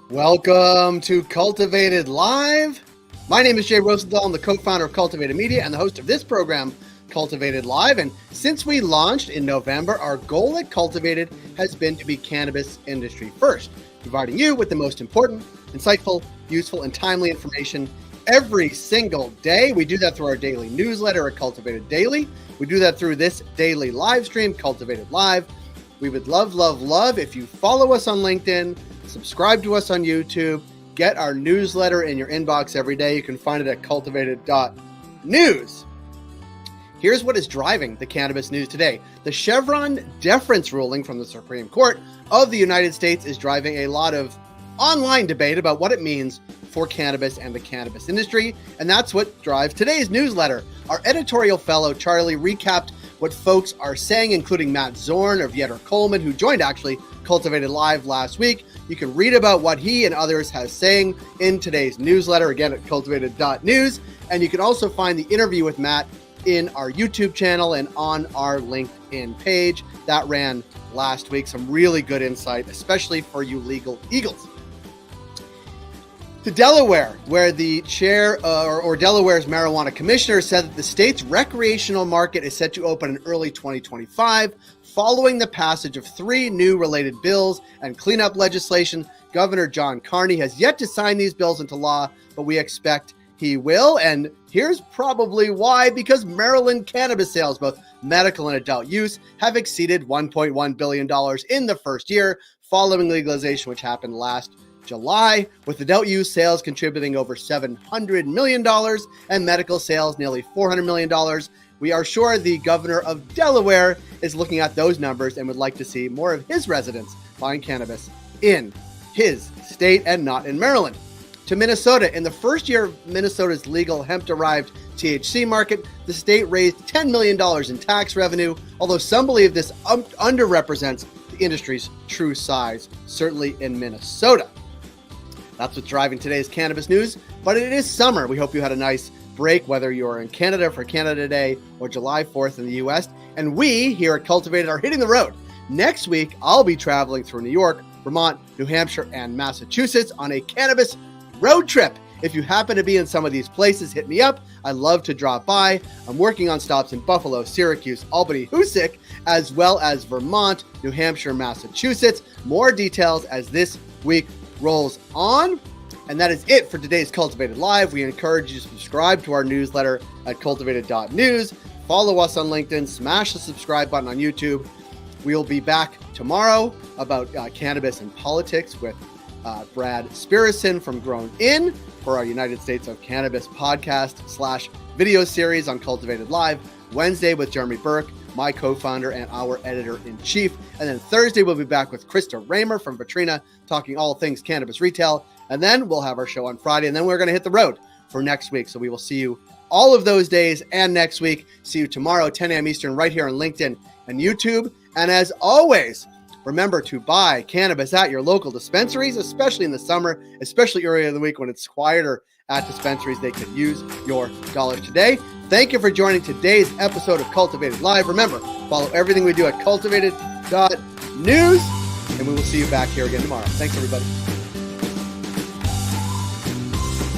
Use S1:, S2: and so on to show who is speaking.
S1: Welcome to Cultivated Live. My name is Jay Rosenthal. I'm the co-founder of Cultivated Media and the host of this program, Cultivated Live. And since we launched in November, our goal at Cultivated has been to be cannabis industry first, providing you with the most important, insightful, useful, and timely information every single day. We do that through our daily newsletter at Cultivated Daily. We do that through this daily live stream, Cultivated Live. We would love if you follow us on LinkedIn, subscribe to us on YouTube, get our newsletter in your inbox every day. You can find it at cultivated.news. Here's what is driving the cannabis news today. The Chevron Deference ruling from the Supreme Court of the United States is driving a lot of online debate about what it means for cannabis and the cannabis industry. And that's what drives today's newsletter. Our editorial fellow, Charlie, recapped what folks are saying, including Matt Zorn of Yetter Coleman, who joined actually Cultivated Live last week. You can read about what he and others have saying in today's newsletter, again at cultivated.news. And you can also find the interview with Matt in our YouTube channel and on our LinkedIn page. That ran last week. Some really good insight, especially for you legal eagles. To Delaware, where the chair or Delaware's marijuana commissioner said that the state's recreational market is set to open in early 2025, following the passage of 3 new related bills and cleanup legislation. Governor John Carney has yet to sign these bills into law, but we expect he will. And here's probably why: because Maryland cannabis sales, both medical and adult use, have exceeded $1.1 billion in the first year following legalization, which happened last July, with adult use sales contributing over $700 million and medical sales nearly $400 million. We are sure the governor of Delaware is looking at those numbers and would like to see more of his residents buying cannabis in his state and not in Maryland. To Minnesota, in the first year of Minnesota's legal hemp-derived THC market, the state raised $10 million in tax revenue, although some believe this underrepresents the industry's true size, certainly in Minnesota. That's what's driving today's cannabis news, but it is summer. We hope you had a nice break, whether you're in Canada for Canada Day or July 4th in the US. And we here at Cultivated are hitting the road. Next week, I'll be traveling through New York, Vermont, New Hampshire, and Massachusetts on a cannabis road trip. If you happen to be in some of these places, hit me up. I'd love to drop by. I'm working on stops in Buffalo, Syracuse, Albany, Hoosick, as well as Vermont, New Hampshire, Massachusetts. More details as this week rolls on. And that is it for today's Cultivated Live. We encourage you to subscribe to our newsletter at cultivated.news. Follow us on LinkedIn. Smash the subscribe button on YouTube. We'll be back tomorrow about cannabis and politics with Brad Spirison from Grown In for our United States of Cannabis podcast / video series on Cultivated Live. Wednesday with Jeremy Burke, my co-founder and our editor-in-chief. And then Thursday, we'll be back with Krista Raymer from Vitrina, talking all things cannabis retail. And then we'll have our show on Friday, and then we're going to hit the road for next week. So we will see you all of those days and next week. See you tomorrow, 10 a.m. Eastern, right here on LinkedIn and YouTube. And as always, remember to buy cannabis at your local dispensaries, especially in the summer, especially earlier in the week when it's quieter at dispensaries. They could use your dollars today. Thank you for joining today's episode of Cultivated Live. Remember, follow everything we do at cultivated.news, and we will see you back here again tomorrow. Thanks, everybody.